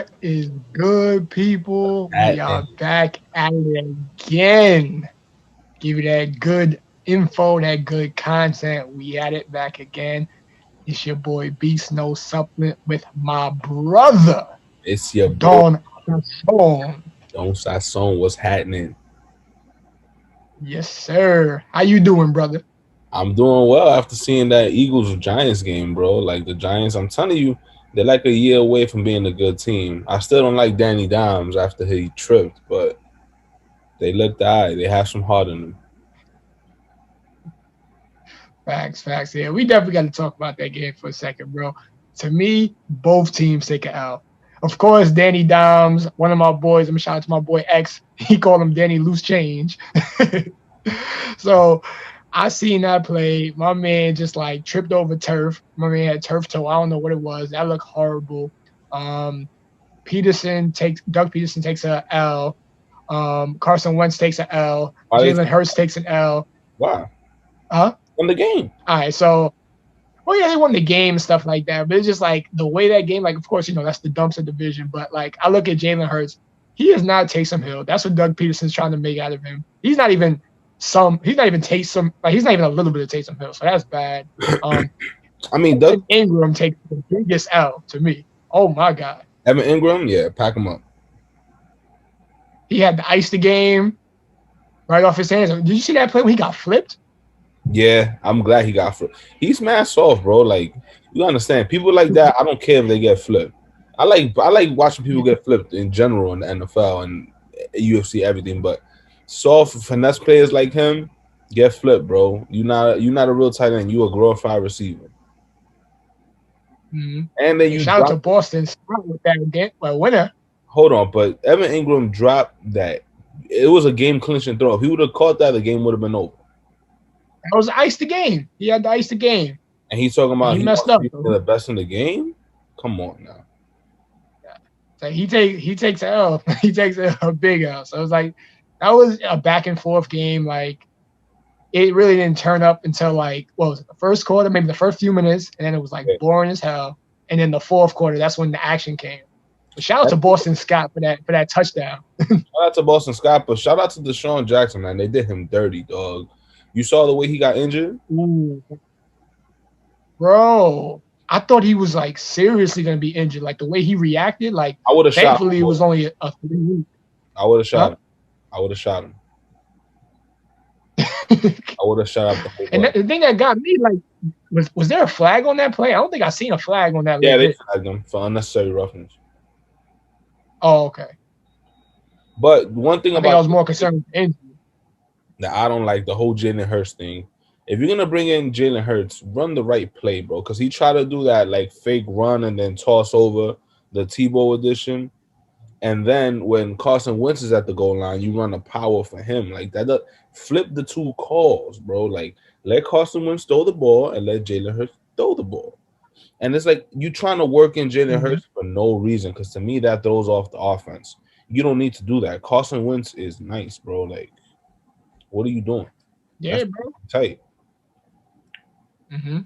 What is good, people? We That are and back at it again. Give you that good info, that good content. We at it back again. It's your boy Beast No Supplement with my brother, it's your boy Don Song. Don't Sasson. What's happening? Yes, sir. How you doing, brother? I'm doing well after seeing that Eagles Giants game, bro. Like the Giants, I'm telling you, they're like a year away from being a good team. I still don't like Danny Dimes after he tripped, but they looked alright. They have some heart in them. Facts, facts. Yeah, we definitely got to talk about that game for a second, bro. To me, both teams take an L. Of course, Danny Dimes, one of my boys. I'm shout out to my boy X. He called him Danny Loose Change. So I seen that play. My man just like tripped over turf. My man had turf toe. I don't know what it was. That looked horrible. Um, Doug Peterson takes a L. Carson Wentz takes an L. Why they Jalen Hurts takes an L. why? Huh? Won the game. All right, so well, yeah, they won the game and stuff like that. But it's just like the way that game, like, of course, that's the dumpster division. But like, I look at Jalen Hurts, he is not Taysom Hill. That's what Doug Peterson's trying to make out of him. He's not even Taysom, like he's not even a little bit of Taysom Hill. So that's bad. Um, I mean, Evan Ingram takes the biggest L to me. Oh my God. Evan Ingram, yeah, pack him up. He had to ice the game right off his hands. Did you see that play when he got flipped? Yeah, I'm glad he got flipped. He's mad soft, bro. Like you understand, people like that. I don't care if they get flipped. I like watching people get flipped in general in the NFL and UFC everything, but soft finesse players like him get flipped, bro. You not a real tight end. You a glorified receiver, Mm-hmm. and then And you shout out to drop. Boston Scott with that game, well, winner. Hold on, but Evan Ingram dropped that. It was a game clinching throw. If he would have caught that, the game would have been over. That was ice the game. He had to ice the game, And he's talking and about he he messed wants to up. be So the best in the game. Come on now. he takes a L. He takes a big L. So it was like that was a back and forth game. Like it really didn't turn up until like what was it, the first quarter, maybe the first few minutes, and then it was like Yeah. boring as hell. And then the fourth quarter, that's when the action came. But shout out to Boston Scott for that touchdown. Shout out to Boston Scott, but shout out to Deshaun Jackson, man. They did him dirty, dog. You saw the way he got injured? Ooh, bro. I thought he was like seriously gonna be injured. Like the way he reacted, like I would have shot him. thankfully it was only a 3 week. I would have shot Huh? him. I would have shot him. I would have shot up the whole And play. the thing that got me like was there a flag on that play? I don't think I seen a flag on that Yeah, late they hit. flagged him for unnecessary roughness. Oh, okay. But one thing I think I about was more concerned with the injury. that I don't like the whole Jalen Hurts thing. If you're gonna bring in Jalen Hurts, run the right play, bro. Because he tried to do that like fake run and then toss over the Tebow edition. And then when Carson Wentz is at the goal line, you run a power for him. Like that, flip the two calls, bro. Like let Carson Wentz throw the ball and let Jalen Hurts throw the ball. And it's like you trying to work in Jalen Mm-hmm. Hurts for no reason. Because to me, that throws off the offense. You don't need to do that. Carson Wentz is nice, bro. Like, what are you doing? Yeah, That's bro. tight. Mm-hmm.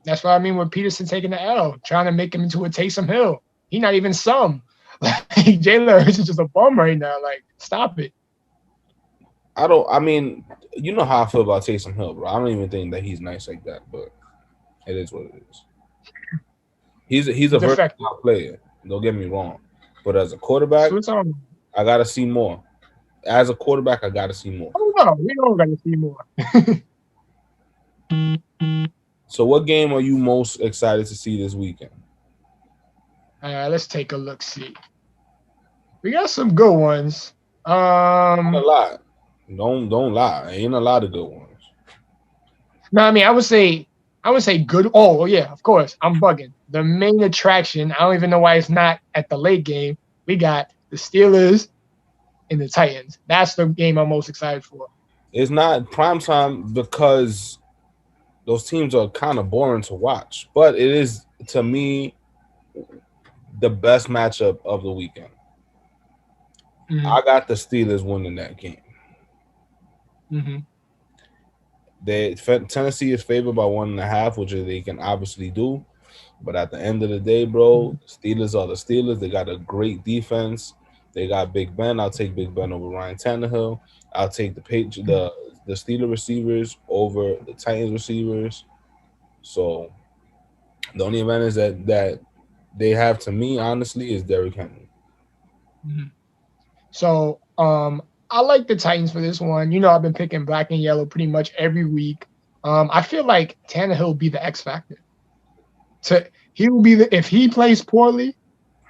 That's what I mean with Peterson taking the L, trying to make him into a Taysom Hill. He not even some. Like Jalen Hurts is just a bum right now. Like, stop it. I don't. I mean, you know how I feel about Taysom Hill, bro. I don't even think that he's nice like that, but it is what it is. He's a Defective. versatile player. Don't get me wrong, but as a quarterback, So it's on. I gotta see more. As a quarterback, I gotta see more. Oh no, we don't got to see more. So, what game are you most excited to see this weekend? Let's take a look. See, we got some good ones. Not a lot. Don't lie. Ain't a lot of good ones. No, I mean I would say good. Oh yeah, of course. I'm bugging. The main attraction. I don't even know why it's not at the late game. We got the Steelers and the Titans. That's the game I'm most excited for. It's not prime time because those teams are kind of boring to watch, but it is to me the best matchup of the weekend. Mm-hmm. I got the Steelers winning that game. Mm-hmm. Tennessee is favored by 1.5, which they can obviously do. But at the end of the day, bro, Steelers are the Steelers. They got a great defense. They got Big Ben. I'll take Big Ben over Ryan Tannehill. I'll take the Steeler receivers over the Titans receivers. So the only advantage that they have to me, honestly, is Derrick Henry. Mhm. So I like the Titans for this one. You know, I've been picking black and yellow pretty much every week. I feel like Tannehill will be the X factor. To he will be the if he plays poorly,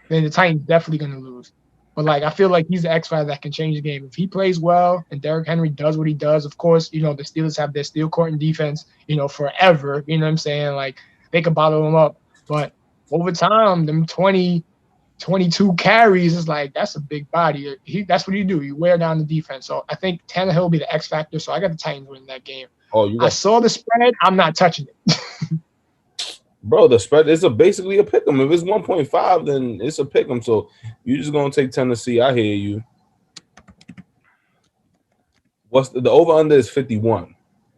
then the Titans definitely gonna lose. But like I feel like he's the X factor that can change the game. If he plays well and Derrick Henry does what he does, of course, you know, the Steelers have their steel court and defense, you know, forever. You know what I'm saying? Like they could bottle him up. But over time, them 22 carries is like that's a big body. That's what you do. You wear down the defense. So I think Tannehill will be the X factor. So I got the Titans winning that game. Oh, you I got saw the spread. I'm not touching it. bro. The spread is basically a pick 'em. If it's 1.5, then it's a pick 'em. So you just gonna take Tennessee. I hear you. What's the over under is 51.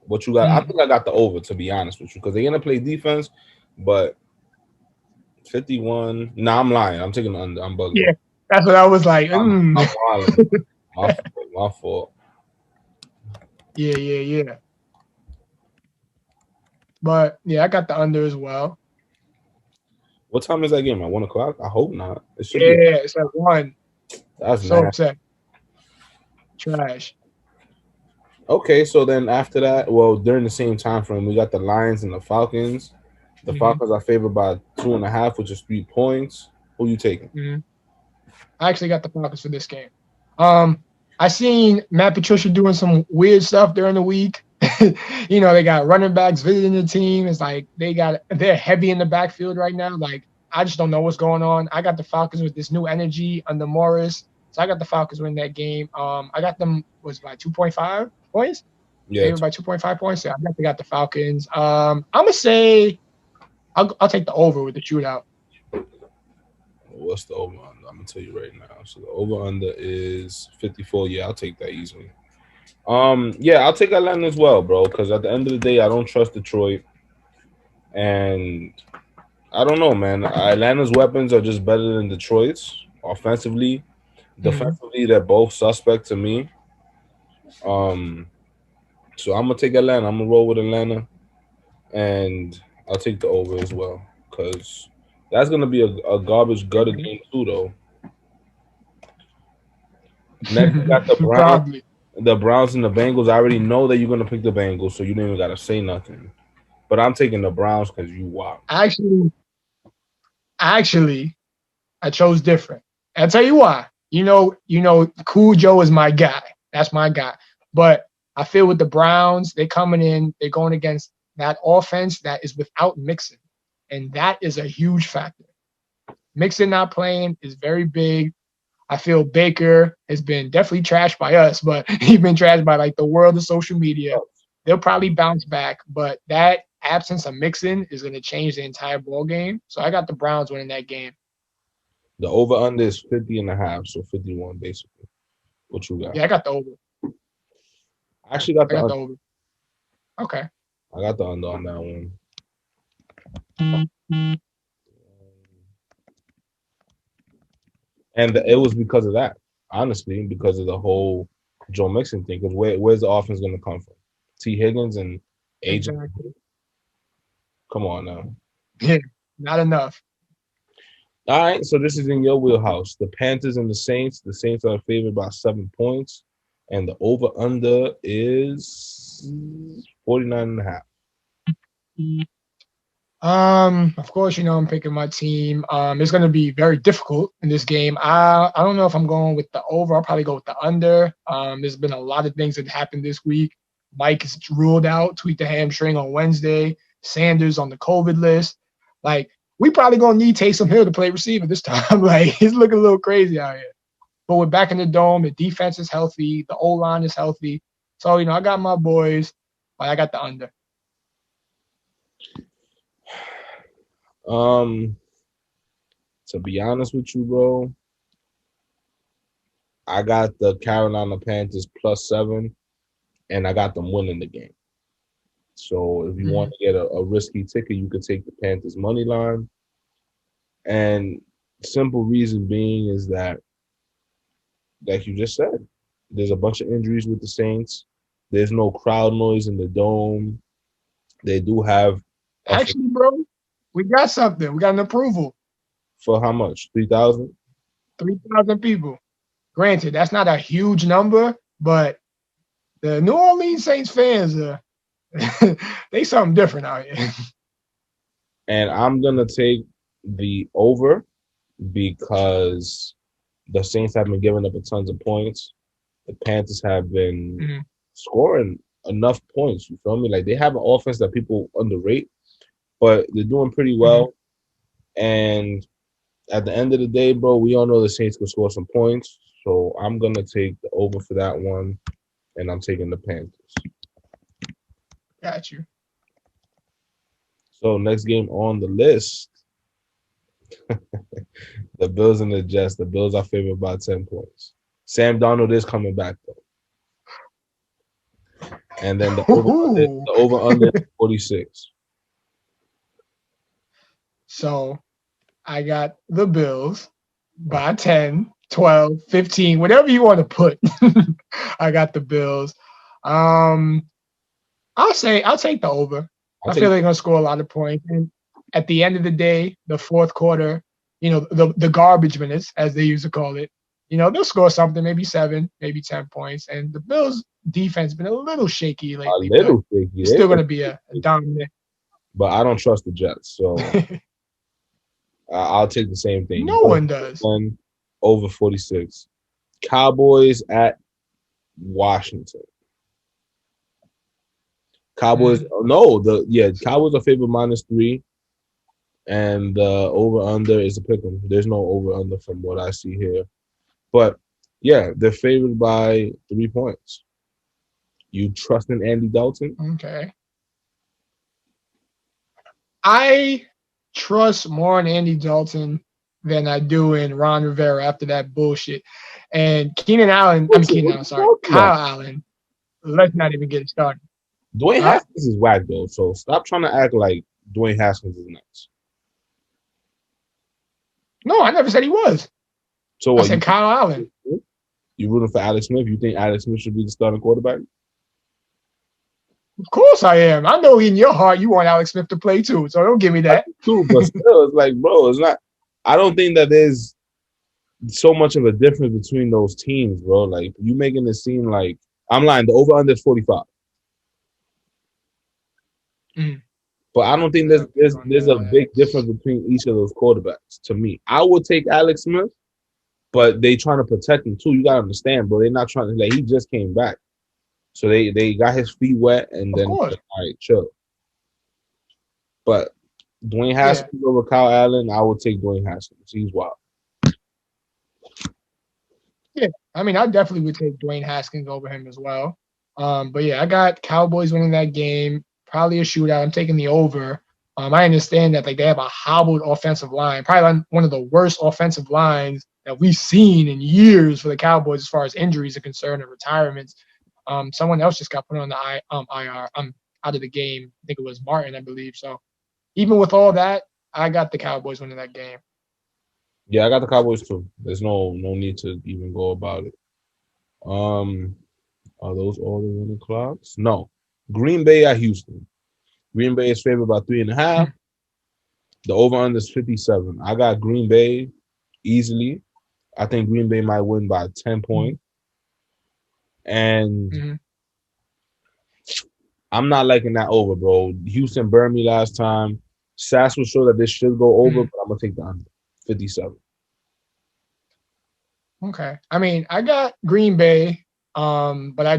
What you got? I Mm. think I got the over, to be honest with you, because they're gonna play defense, but 51. Nah, I'm lying. I'm taking the under. I'm bugging. Yeah, that's what I was like. I'm wilding. My fault. My fault. Yeah, yeah, yeah. But yeah, I got the under as well. What time is that game? At 1 o'clock? I hope not. It should be. Yeah, it's at one. That's So nasty. upset. Trash. Okay, so then after that, well, during the same time frame, we got the Lions and the Falcons. The Hmm. Falcons are favored by 2.5, which is 3 points. Who you taking? Hmm. I actually got the Falcons for this game. I seen Matt Patricia doing some weird stuff during the week. You know, they got running backs visiting the team. It's like they're heavy in the backfield right now. Like I just don't know what's going on. I got the Falcons with this new energy under Morris. So I got the Falcons winning that game. I got them was by 2.5 points. Yeah, Favored by 2.5 points. Yeah, I definitely got the Falcons. I'm gonna say I'll take the over with the shootout. what's the over under? I'm gonna tell you right now. So the over under is 54. Yeah, I'll take that easily. Yeah, I'll take Atlanta as well, bro. Because at the end of the day, I don't trust Detroit, and I don't know, man. Atlanta's weapons are just better than Detroit's offensively. Mm-hmm. Defensively, they're both suspect to me. Um, so I'm gonna take Atlanta. I'm gonna roll with Atlanta, and I'll take the over as well because that's gonna be a garbage gutter game too, though. Next, we got the Browns. Probably. The Browns and the Bengals. I already know that you're gonna pick the Bengals, so you don't even gotta say nothing. But I'm taking the Browns because you wow. Actually, actually, I chose different. I'll tell you why. Cool Joe is my guy. That's my guy. But I feel with the Browns, they're coming in, they're going against that offense that is without Mixon. And that is a huge factor. Mixon not playing is very big. I feel Baker has been definitely trashed by us, but he's been trashed by like the world of social media. They'll probably bounce back, but that absence of Mixon is going to change the entire ball game. So I got the Browns winning that game. The over under is 50.5, so 51 basically. What you got? Yeah, I got the over. I actually got I the got the under. over. Okay. I got the under on that one. And it was because of that, honestly, because of the whole Joe Mixon thing. Because where's the offense going to come from? T. Higgins and AJ. Exactly. Come on now. Yeah, not enough. All right, so this is in your wheelhouse. The Panthers and the Saints. The Saints are favored by 7 points, and the over under is 49.5. Of course, I'm picking my team. It's gonna be very difficult in this game. I don't know if I'm going with the over. I'll probably go with the under. There's been a lot of things that happened this week. Mike is ruled out, tweaked the hamstring on Wednesday. Sanders on the COVID list. Like, we probably gonna need Taysom Hill to play receiver this time. Like, he's looking a little crazy out here. But we're back in the dome. The defense is healthy. The O line is healthy. So, I got my boys, but I got the under. Um, to be honest with you, bro, I got the Carolina Panthers +7, and I got them winning the game. So if you want Mhm. to get a risky ticket, you could take the Panthers money line. And simple reason being is that, like you just said, there's a bunch of injuries with the Saints. There's no crowd noise in the dome. They do have a Actually, bro, we got something. We got an approval. for how much? 3,000. 3,000 people. Granted, that's not a huge number, but the New Orleans Saints fans, they something different out here. And I'm gonna take the over because the Saints have been giving up a tons of points. The Panthers have been Mhm, scoring enough points. You feel me? Like they have an offense that people underrate, but they're doing pretty mhm. well. And at the end of the day, bro, we all know the Saints can score some points. So I'm gonna take the over for that one, and I'm taking the Panthers. Got you. So next game on the list, the Bills and the Jets. The Bills are favored by 10 points. Sam Donald is coming back though, and then Ooh. the over under 46. So I got the Bills by 10, 12, 15, whatever you want to put. I got the Bills. Um, I'll take the over. I'll I feel take. they're gonna score a lot of points. And at the end of the day, the fourth quarter, the garbage minutes, as they used to call it, they'll score something, maybe 7, maybe 10 points. And the Bills defense been a little shaky A lately, but little shaky. it's They've still been gonna be a shaky, dominant. but I don't trust the Jets, so I'll take the same thing. No Bills one does. win over 46. Cowboys at Washington. Cowboys. Mm, No, Cowboys are favored -3, and over under is a pick 'em. There's no over under from what I see here, but yeah, they're favored by 3 points. You trust in Andy Dalton? okay. I trust more in Andy Dalton than I do in Ron Rivera after that bullshit. And Keenan What Allen, you sorry, talking about? Kyle Allen. Let's not even get it started. Dwayne Huh? Haskins is whack though, so stop trying to act like Dwayne Haskins is nice. No, I never said he was. So I what said Kyle Allen. you rooting for Alex Smith? You think Alex Smith should be the starting quarterback? Of course I am. I know in your heart you want Alex Smith to play too, so don't give me I that. do too, but still, it's like, bro, it's not. I don't think that there's so much of a difference between those teams, bro. Like you making it seem like I'm lying. The over under is 45, Mm, but I don't think let me run there's a that. big difference between each of those quarterbacks. To me, I would take Alex Smith, but they trying to protect him too. You gotta understand, bro. They're not trying to like he just came back, so they got his feet wet, and Of then course. all right, chill. But Dwayne Yeah. Haskins over Kyle Allen, I would take Dwayne Haskins. He's wild. Yeah. I mean, I definitely would take Dwayne Haskins over him as well. But yeah, I got Cowboys winning that game. Probably a shootout. I'm taking the over. I understand that like they have a hobbled offensive line, probably one of the worst offensive lines that we've seen in years for the Cowboys as far as injuries are concerned and retirements. Someone else just got put on the IR. Out of the game. I think it was Martin, I believe. So even with all that, I got the Cowboys winning that game. Yeah, I got the Cowboys too. There's no need to even go about it. Um, are those all the winning clocks? No. Green Bay at Houston. Green Bay is favored by 3.5. The over under is 57. I got Green Bay easily. I think Green Bay might win by 10 points. And Mm-hmm. I'm not liking that over, bro. Houston burned me last time. Sass was sure that this should go over, Mm-hmm. but I'm gonna take the under 57. Okay. I mean, I got Green Bay, but I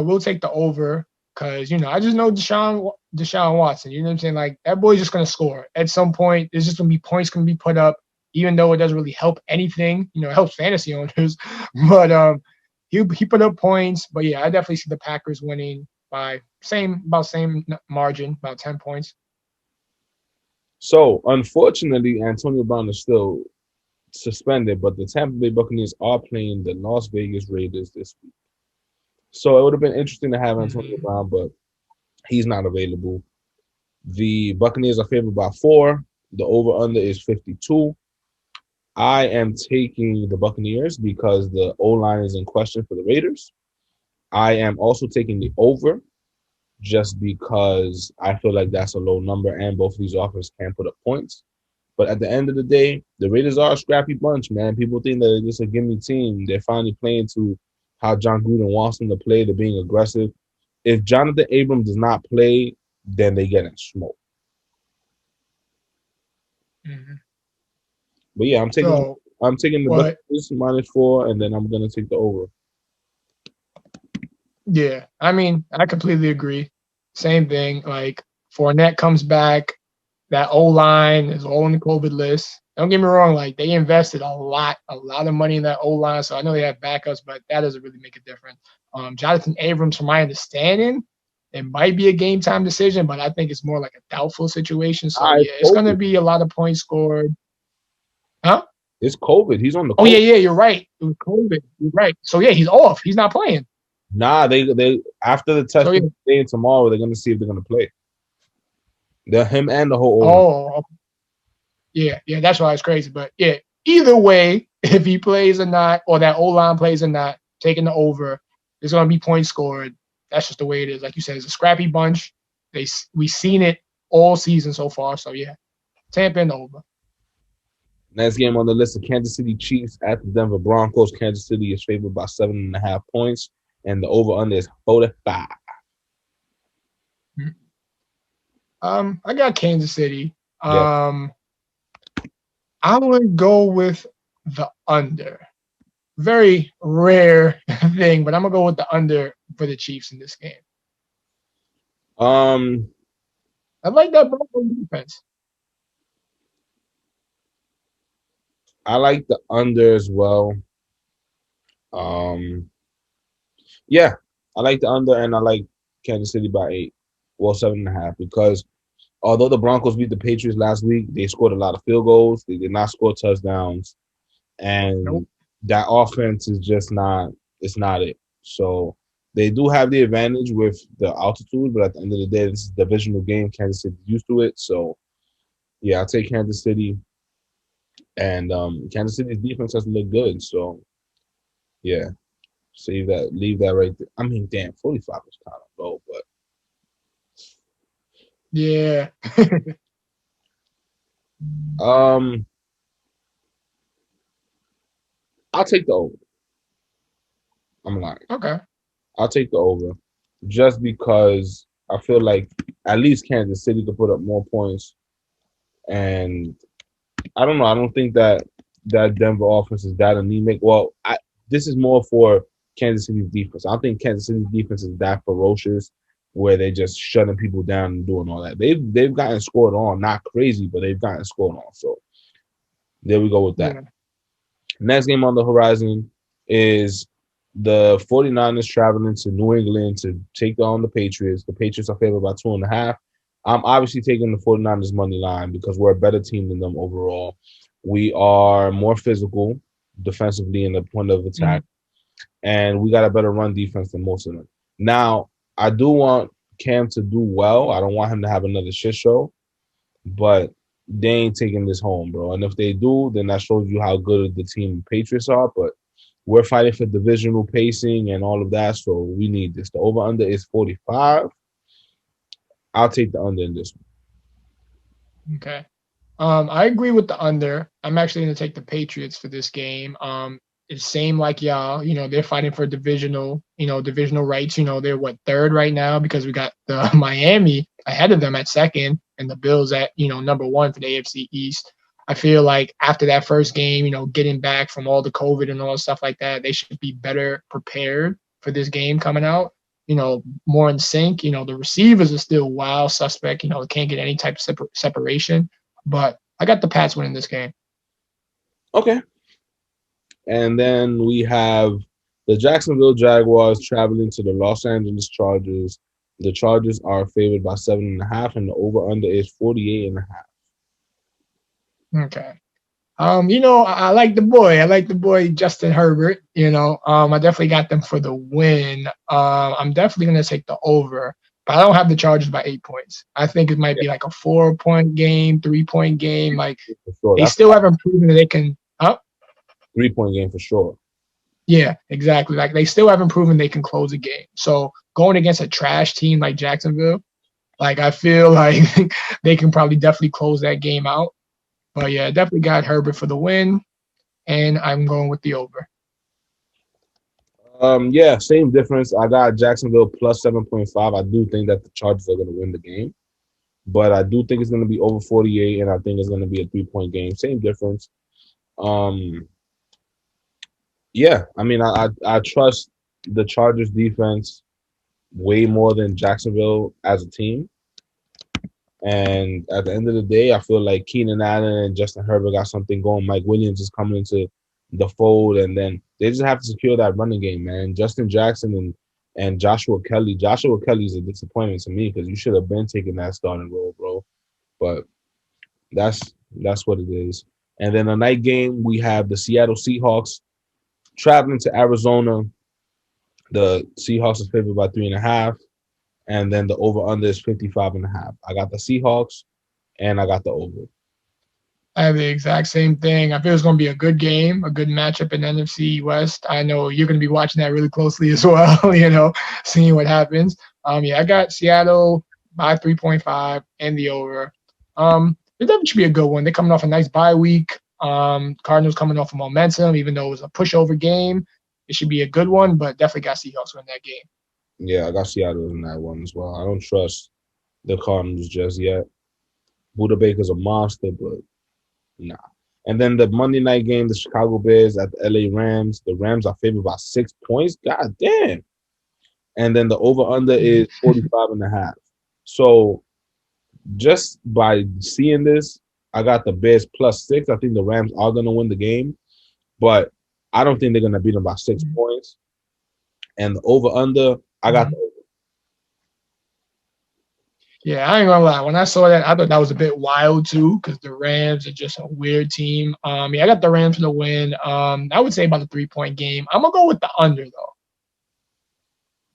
will take the over because I just know Deshaun Watson. You know what I'm saying? Like that boy's just gonna score at some point. There's just gonna be points gonna be put up, even though it doesn't really help anything. It helps fantasy owners, but he put up points. But yeah, I definitely see the Packers winning by same margin, about 10 points. So unfortunately, Antonio Brown is still suspended, but the Tampa Bay Buccaneers are playing the Las Vegas Raiders this week. So it would have been interesting to have Antonio Mm-hmm. Brown, but He's not available. The Buccaneers are favored by 4. The over under is 52. I am taking the Buccaneers because the O line is in question for the Raiders. I am also taking the over just because I feel like that's a low number and both of these offenses can put up points. But at the end of the day, the Raiders are a scrappy bunch, man. People think that they're just a gimme team. They're finally playing to how John Gruden wants them to play. They're being aggressive. If Jonathan Abram does not play, then they get in smoke. Mhm. But yeah, So, I'm taking the but Buccaneers -4, and then I'm gonna take the over. yeah, I mean, I completely agree. Same thing. Like Fournette comes back, that O line is all on the COVID list. Don't get me wrong, like they invested a lot of money in that O line. So I know they have backups, but that doesn't really make a difference. Jonathan Abrams, from my understanding, it might be a game time decision, but I think it's more like a doubtful situation. So Ah, it's yeah, it's gonna COVID. be a lot of points scored. Huh? It's COVID. He's on the Oh yeah, COVID. yeah, you're right. It was COVID. You're right. So yeah, he's off. He's not playing. Nah, they after the So yeah. testing today and tomorrow, they're gonna see if they're gonna play. The him and the whole O line. Oh, yeah, yeah, that's why it's crazy. But yeah, either way, if he plays or not, or that O line plays or not, taking the over, there's gonna be points scored. That's just the way it is. Like you said, it's a scrappy bunch. We've seen it all season so far. So yeah, Tampa and over. Next game on the list: the Kansas City Chiefs at the Denver Broncos. Kansas City is favored by 7.5 points, and the over under is 45. I got Kansas City. Yeah. I would go with the under. Very rare thing, but I'm gonna go with the under for the Chiefs in this game. Um, I like that Broncos defense. I like the under as well. Um, yeah, I like the under, and I like Kansas City by 8. Well, 7.5, because although the Broncos beat the Patriots last week, they scored a lot of field goals. They did not score touchdowns, Nope. and that offense is just not. It's not it. So they do have the advantage with the altitude, but at the end of the day, this is a divisional game. Kansas City's used to it, so yeah, I'll take Kansas City. And Kansas City's defense has looked good, so yeah, leave that right there. I mean, damn, 45 was kind of low, but Yeah. um, I'll take the over. I'm lying. Okay. I'll take the over, just because I feel like at least Kansas City could put up more points, and I don't know. I don't think that Denver offense is that anemic. Well, this is more for Kansas City's defense. I don't think Kansas City's defense is that ferocious where they're just shutting people down and doing all that. They've gotten scored on, not crazy, but they've gotten scored on. So there we go with that. Yeah. Next game on the horizon is the 49ers traveling to New England to take on the Patriots. The Patriots are favored by 2.5. I'm obviously taking the 49ers money line because we're a better team than them overall. We are more physical defensively in the point of attack, Mhm. and we got a better run defense than most of them. Now, I do want Cam to do well. I don't want him to have another shit show, but they ain't taking this home, bro. And if they do, then that shows you how good the team Patriots are. But we're fighting for divisional pacing and all of that, so we need this. The over under is 45. I'll take the under in this Okay. I agree with the under. I'm actually going to take the Patriots for this game. It's same like y'all. They're fighting for divisional rights. They're what, third right now because we got the Miami ahead of them at second, and the Bills at number one for the AFC East. I feel like after that first game, getting back from all the COVID and all the stuff like that, they should be better prepared for this game coming out. More in sync. The receivers are still wild suspect. They can't get any type of separation. But I got the Pats winning this game. one. Okay. And then we have the Jacksonville Jaguars traveling to the Los Angeles Chargers. The Chargers are favored by 7.5, and the over under is 48.5. Okay. I like the boy. I like the boy Justin Herbert. I definitely got them for the win. I'm definitely gonna take the over. but I don't have the Chargers by 8 points. I think it might Yeah, be like a 4 point game, 3 point game. Like for sure. they That's still haven't proven that they can. Up. 3 point game for sure. Yeah, exactly. Like they still haven't proven they can close a game. So going against a trash team like Jacksonville, like I feel like they can probably definitely close that game out. But yeah, definitely got Herbert for the win, and I'm going with the over. Yeah, same difference. I got Jacksonville plus 7.5. I do think that the Chargers are going to win the game, but I do think it's going to be over 48, and I think it's going to be a 3 point game. Same difference. Um, yeah, I mean, I trust the Chargers defense way more than Jacksonville as a team. And at the end of the day, I feel like Keenan Allen and Justin Herbert got something going. Mike Williams is coming into the fold, and then they just have to secure that running game, man. Justin Jackson and Joshua Kelly. Joshua Kelly's a disappointment to me because you should have been taking that starting role, bro. But that's what it is. And then the night game, we have the Seattle Seahawks traveling to Arizona. The Seahawks is favored by 3.5, and then the over under is 55.5. I got the Seahawks and I got the over. I have the exact same thing. I feel it's going to be a good game, a good matchup in NFC West. I know you're going to be watching that really closely as well, seeing what happens. Yeah, I got Seattle by 3.5 and the over. It definitely should be a good one. They're coming off a nice bye week. Cardinals coming off of momentum, even though it was a pushover game. It should be a good one, but definitely got Seahawks win that game. Yeah, I got Seattle in that one as well. I don't trust the Cardinals just yet. Buda Baker's a monster, but nah. And then the Monday night game, the Chicago Bears at the LA Rams. The Rams are favored by 6 points. God damn. And then the over under is 45.5. So just by seeing this, I got the Bears plus 6. I think the Rams are gonna win the game, but I don't think they're gonna beat them by 6 points. And the over under, I got the over. Yeah, I ain't gonna lie. When I saw that, I thought that was a bit wild too, because the Rams are just a weird team. Yeah, I got the Rams for the win. I would say about a 3 point game. I'm gonna go with the under though.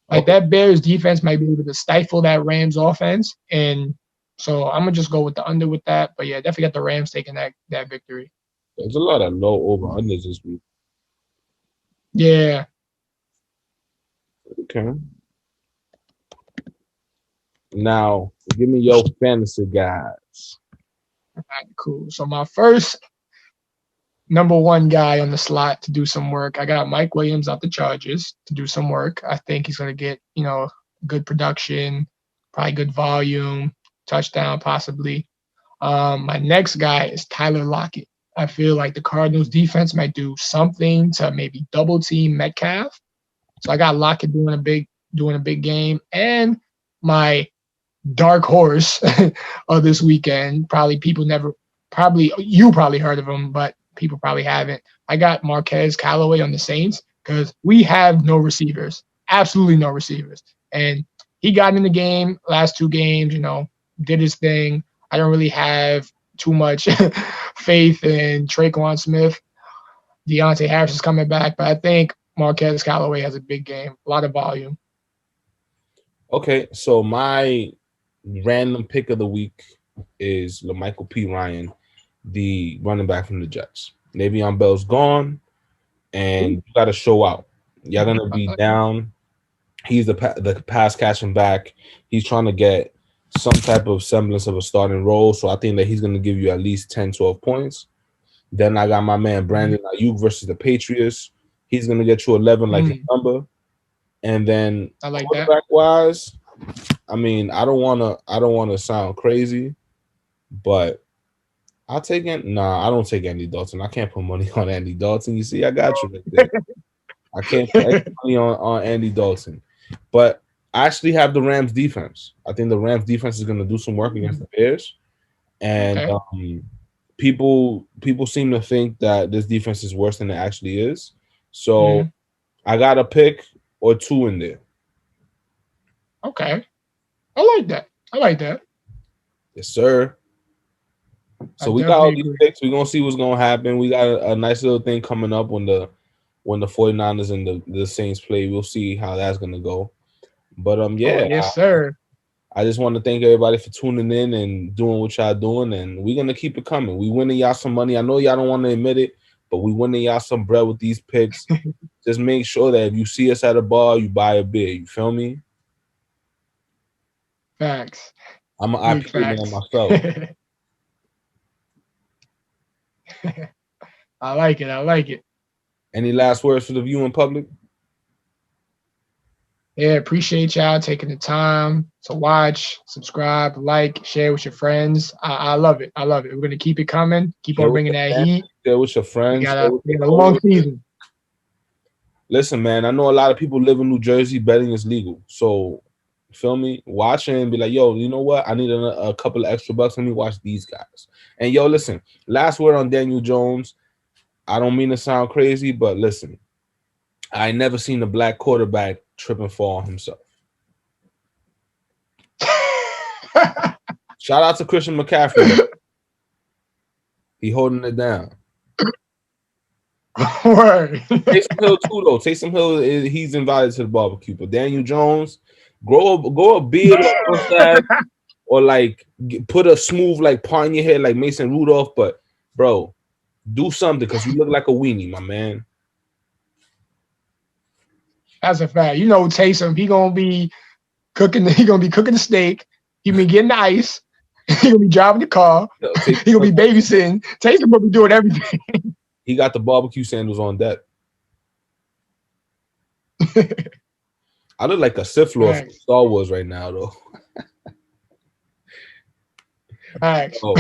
Like Okay. that Bears defense might be able to stifle that Rams offense, and so I'm gonna just go with the under with that. But yeah, definitely got the Rams taking that victory. There's a lot of low over unders this week. Yeah. Okay. Now, give me your fantasy guys. All right, cool. So my first number one guy on the slot to do some work. I got Mike Williams out the Chargers to do some work. I think he's going to get, good production, probably good volume, touchdown possibly. My next guy is Tyler Lockett. I feel like the Cardinals defense might do something to maybe double team Metcalf. So I got Lockett doing a big game. And my dark horse of this weekend. Probably you probably heard of him, but people probably haven't. I got Marquez Callaway on the Saints because we have no receivers, absolutely no receivers, and he got in the game last 2 games. Did his thing. I don't really have too much faith in Traquan Smith. Deontay Harris is coming back, but I think Marquez Callaway has a big game, a lot of volume. Okay, so my random pick of the week is LaMichael P. Ryan, the running back from the Jets. Le'Veon Bell's gone, and you got to show out. You're gonna be down. He's the pass catching back. He's trying to get some type of semblance of a starting role. So I think that he's gonna give you at least 10, 12 points. Then I got my man Brandon Ayuk versus the Patriots. He's gonna get you 11 like his number. And then I like that. quarterback wise, I mean, I don't wanna sound crazy, but I'll take it. Nah, I don't take Andy Dalton. I can't put money on Andy Dalton. You see, I got you right there. I can't put any money on Andy Dalton. But I actually have the Rams defense. I think the Rams defense is gonna do some work against the Bears. And Okay. people seem to think that this defense is worse than it actually is. So Mhm. I got a pick or two in there. Okay. I like that. I like that. Yes, sir. I So we got all definitely these agree. picks. We're gonna see what's gonna happen. We got a nice little thing coming up when the 49ers and the Saints play. We'll see how that's gonna go. But Oh, yeah, yes, sir. I just want to thank everybody for tuning in and doing what y'all doing, and we're gonna keep it coming. We winning y'all some money. I know y'all don't want to admit it, but we winning y'all some bread with these picks. Just make sure that if you see us at a bar, you buy a beer. You feel me? Facts. I'm an Big IPA man facts. myself. I like it. I like it. Any last words for the viewing public? Yeah, appreciate y'all taking the time to watch, subscribe, like, share with your friends. I love it. I love it. We're gonna keep it coming. Keep Share on with bringing your that family, heat. share with your We friends, got share a with we your got a long coworkers. season. Listen, man, I know a lot of people live in New Jersey. Betting is legal, so feel me. Watch it and be like, yo, you know what? I need a couple of extra bucks. Let me watch these guys. And yo, listen. Last word on Daniel Jones. I don't mean to sound crazy, but listen, I ain't never seen a black quarterback trip and fall on himself. Shout out to Christian McCaffrey though. He holding it down. Word. Taysom Hill too though. Taysom Hill he's invited to the barbecue. But Daniel Jones, grow a beard or a mustache, or like put a smooth like part in your head like Mason Rudolph. But bro, do something because you look like a weenie, my man. That's a fact. You know, Taysom, he gonna be cooking. He gonna be cooking the steak. He be getting the ice. He gonna be driving the car. Yo, He gonna be babysitting. Taysom gonna be doing everything. he got the barbecue sandals on deck. I look like a Sith Lord from Facts. Star Wars right now, though. Facts. Oh,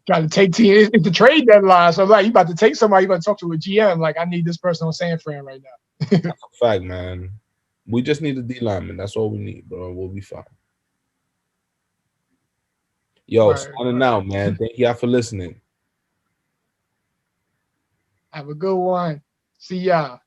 Trying to take team. It's the trade deadline. So I'm like, you about to take somebody, you about to talk to a GM. Like, I need this person on San Fran right now. that's a fact, man. We just need a D lineman. That's all we need, bro. We'll be fine. Yo, Word, signing word. out, man. Thank y'all for listening. Have a good one. See y'all.